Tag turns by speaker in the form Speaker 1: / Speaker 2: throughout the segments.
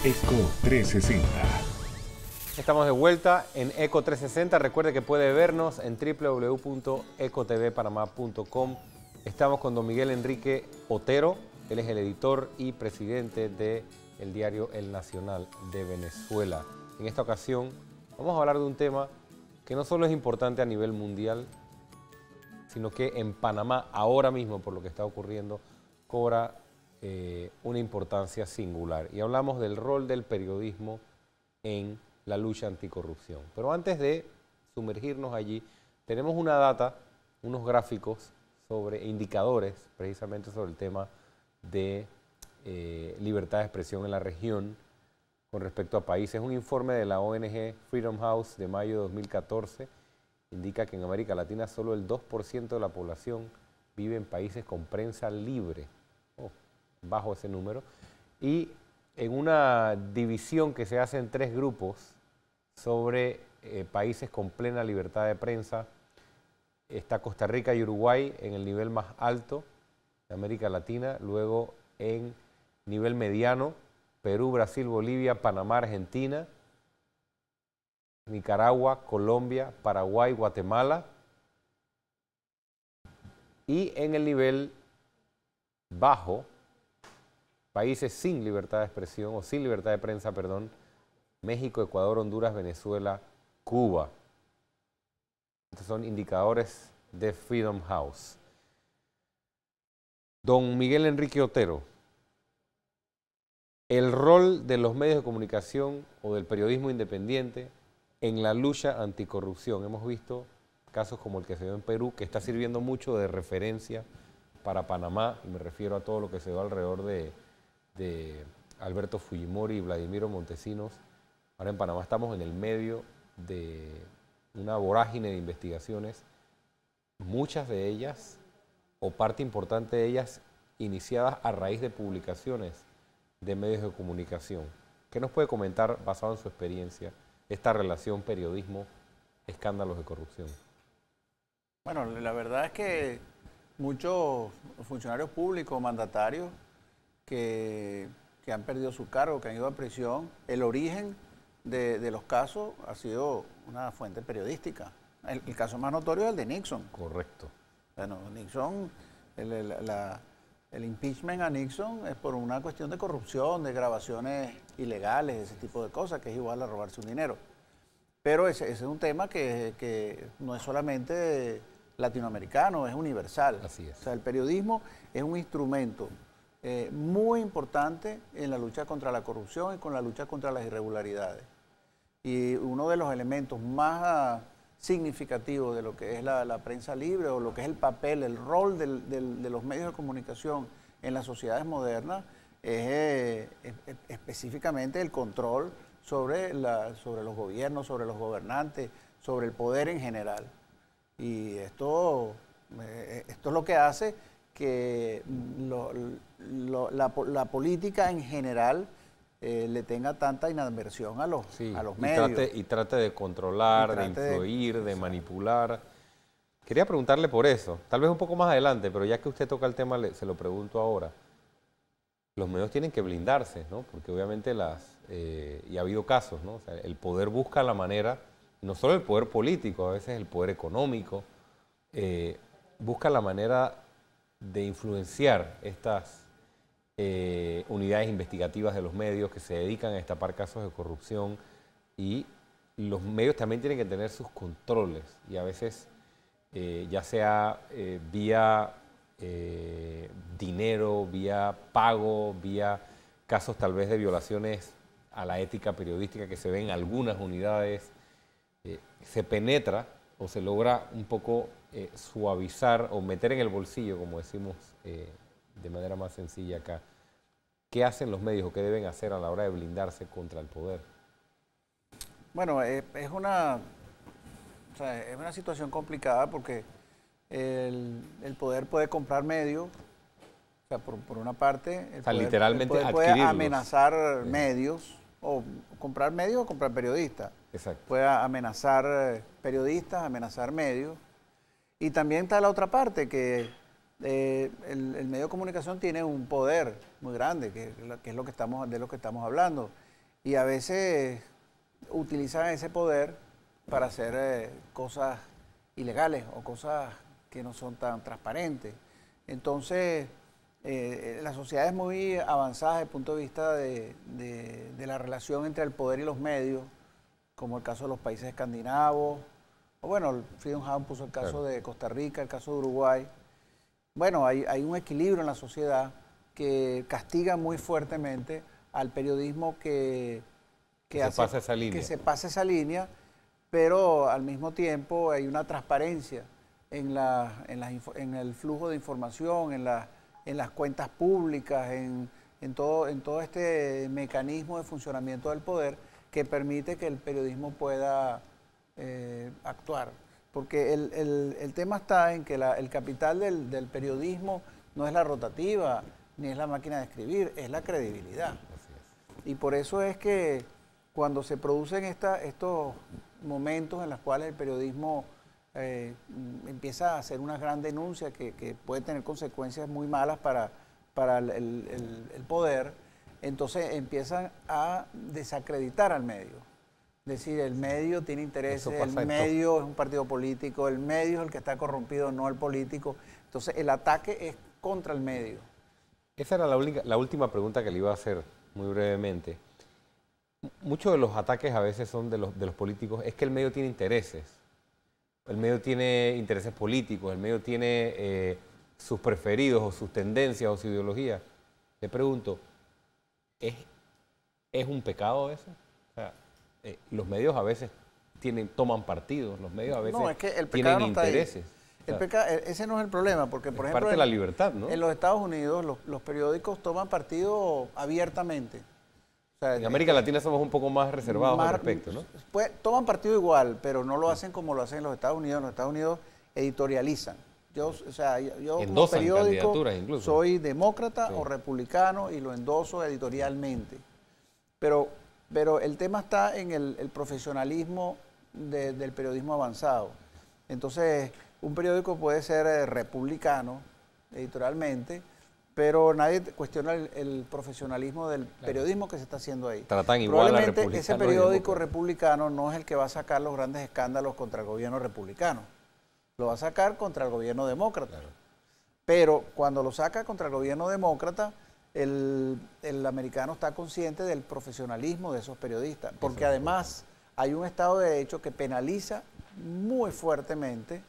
Speaker 1: Eco 360.
Speaker 2: Estamos de vuelta en Eco 360. Recuerde que puede vernos en www.ecotvpanamá.com. Estamos con don Miguel Enrique Otero. Él es el editor y presidente del diario El Nacional de Venezuela. En esta ocasión vamos a hablar de un tema que no solo es importante a nivel mundial, sino que en Panamá, ahora mismo, por lo que está ocurriendo, cobra una importancia singular. Y hablamos del rol del periodismo en la lucha anticorrupción. Pero antes de sumergirnos allí, tenemos una data, unos gráficos sobre indicadores, precisamente sobre el tema de libertad de expresión en la región con respecto a países. Un informe de la ONG Freedom House de mayo de 2014 indica que en América Latina solo el 2% de la población vive en países con prensa libre, bajo ese número, y en una división que se hace en 3 grupos sobre países con plena libertad de prensa, está Costa Rica y Uruguay en el nivel más alto de América Latina, luego en nivel mediano, Perú, Brasil, Bolivia, Panamá, Argentina, Nicaragua, Colombia, Paraguay, Guatemala, y en el nivel bajo, países sin libertad de expresión, o sin libertad de prensa, perdón, México, Ecuador, Honduras, Venezuela, Cuba. Estos son indicadores de Freedom House. Don Miguel Enrique Otero, el rol de los medios de comunicación o del periodismo independiente en la lucha anticorrupción. Hemos visto casos como el que se dio en Perú, que está sirviendo mucho de referencia para Panamá, y me refiero a todo lo que se dio alrededor de Alberto Fujimori y Vladimiro Montesinos. Ahora en Panamá estamos en el medio de una vorágine de investigaciones, muchas de ellas, o parte importante de ellas, iniciadas a raíz de publicaciones de medios de comunicación. ¿Qué nos puede comentar, basado en su experiencia, esta relación periodismo-escándalos de corrupción?
Speaker 3: Bueno, la verdad es que muchos funcionarios públicos, mandatarios, que han perdido su cargo, que han ido a prisión, el origen de los casos ha sido una fuente periodística. El caso más notorio es el de Nixon.
Speaker 2: Correcto.
Speaker 3: Bueno, Nixon, el impeachment a Nixon es por una cuestión de corrupción, de grabaciones ilegales, ese tipo de cosas, que es igual a robarse un dinero. Pero ese es un tema que no es solamente latinoamericano, es universal.
Speaker 2: Así es.
Speaker 3: O sea, el periodismo es un instrumento muy importante en la lucha contra la corrupción y con la lucha contra las irregularidades. Y uno de los elementos más significativos de lo que es la prensa libre, o lo que es el papel, el rol de los medios de comunicación en las sociedades modernas, es específicamente el control sobre los gobiernos, sobre los gobernantes, sobre el poder en general. Y esto es lo que hace que la política en general le tenga tanta inadversión a los medios.
Speaker 2: Y trate de controlar, de influir, de manipular. Quería preguntarle por eso, tal vez un poco más adelante, pero ya que usted toca el tema, se lo pregunto ahora. Los medios tienen que blindarse, ¿no? Porque obviamente y ha habido casos, ¿no? O sea, el poder busca la manera, no solo el poder político, a veces el poder económico, busca la manera de influenciar estas unidades investigativas de los medios que se dedican a destapar casos de corrupción, y los medios también tienen que tener sus controles, y a veces ya sea vía dinero, vía pago, vía casos tal vez de violaciones a la ética periodística que se ven en algunas unidades, se penetra o se logra un poco suavizar o meter en el bolsillo, como decimos de manera más sencilla acá. ¿Qué hacen los medios o qué deben hacer a la hora de blindarse contra el poder?
Speaker 3: Bueno, es una situación complicada, porque el poder puede comprar medios. O sea, por una parte, el poder,
Speaker 2: literalmente
Speaker 3: puede amenazar medios, o comprar medios o comprar periodistas.
Speaker 2: Exacto.
Speaker 3: Puede amenazar periodistas, amenazar medios. Y también está la otra parte, que el medio de comunicación tiene un poder muy grande, que es de lo que estamos hablando. y a veces utilizan ese poder para hacer cosas ilegales o cosas que no son tan transparentes. Entonces, la sociedad es muy avanzada desde el punto de vista de la relación entre el poder y los medios, como el caso de los países escandinavos, o bueno, Freedom House puso el caso de Costa Rica, el caso de Uruguay. Bueno, hay un equilibrio en la sociedad que castiga muy fuertemente al periodismo que
Speaker 2: se pase esa línea,
Speaker 3: pero al mismo tiempo hay una transparencia en el flujo de información, en las cuentas públicas, en todo este mecanismo de funcionamiento del poder que permite que el periodismo pueda actuar. Porque el tema está en que el capital del periodismo no es la rotativa, ni es la máquina de escribir, es la credibilidad. Y por eso es que cuando se producen estos momentos en los cuales el periodismo empieza a hacer una gran denuncia que puede tener consecuencias muy malas para el poder, entonces empiezan a desacreditar al medio. Es decir, el medio tiene intereses, el medio es un partido político, el medio es el que está corrompido, no el político. Entonces el ataque es contra el medio.
Speaker 2: Esa era la última pregunta que le iba a hacer muy brevemente. Muchos de los ataques a veces son de los políticos, es que el medio tiene intereses. El medio tiene intereses políticos, el medio tiene sus preferidos o sus tendencias o su ideología. Le pregunto, ¿es un pecado eso? O sea, los medios a veces toman partidos, los medios a veces tienen intereses.
Speaker 3: Ese no es el problema, porque por ejemplo
Speaker 2: parte de la libertad, ¿no?
Speaker 3: En los Estados Unidos los periódicos toman partido abiertamente. O sea,
Speaker 2: en América Latina somos un poco más reservados al respecto, ¿no?
Speaker 3: Pues, toman partido igual, pero no lo hacen como lo hacen en los Estados Unidos. En los Estados Unidos editorializan. Yo como periódico soy demócrata o republicano y lo endoso editorialmente. Pero el tema está en el profesionalismo del periodismo avanzado. Entonces, un periódico puede ser republicano editorialmente, pero nadie cuestiona el profesionalismo del periodismo que se está haciendo ahí.
Speaker 2: Tratan igual a republicanos.
Speaker 3: Probablemente ese periódico republicano no es el que va a sacar los grandes escándalos contra el gobierno republicano. Lo va a sacar contra el gobierno demócrata. Claro. Pero cuando lo saca contra el gobierno demócrata, el americano está consciente del profesionalismo de esos periodistas. Porque además hay un Estado de Derecho que penaliza muy fuertemente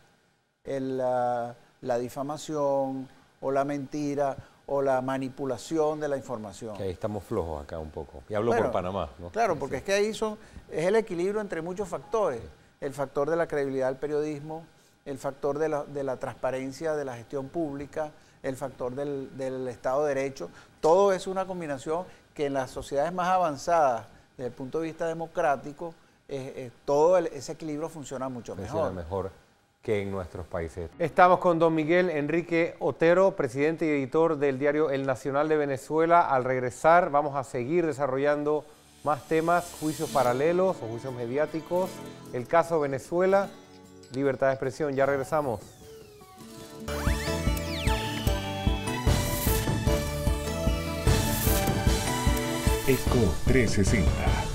Speaker 3: la difamación o la mentira o la manipulación de la información.
Speaker 2: Que ahí estamos flojos acá un poco. Y hablo por Panamá, ¿no?
Speaker 3: Claro, porque es que ahí es el equilibrio entre muchos factores. El factor de la credibilidad del periodismo, el factor de la transparencia de la gestión pública, el factor del Estado de Derecho. Todo es una combinación que en las sociedades más avanzadas, desde el punto de vista democrático, todo ese equilibrio funciona mucho mejor.
Speaker 2: Funciona mejor que en nuestros países. Estamos con don Miguel Enrique Otero, presidente y editor del diario El Nacional de Venezuela. Al regresar vamos a seguir desarrollando más temas, juicios paralelos o juicios mediáticos, el caso Venezuela, libertad de expresión. Ya regresamos.
Speaker 1: ECO 360.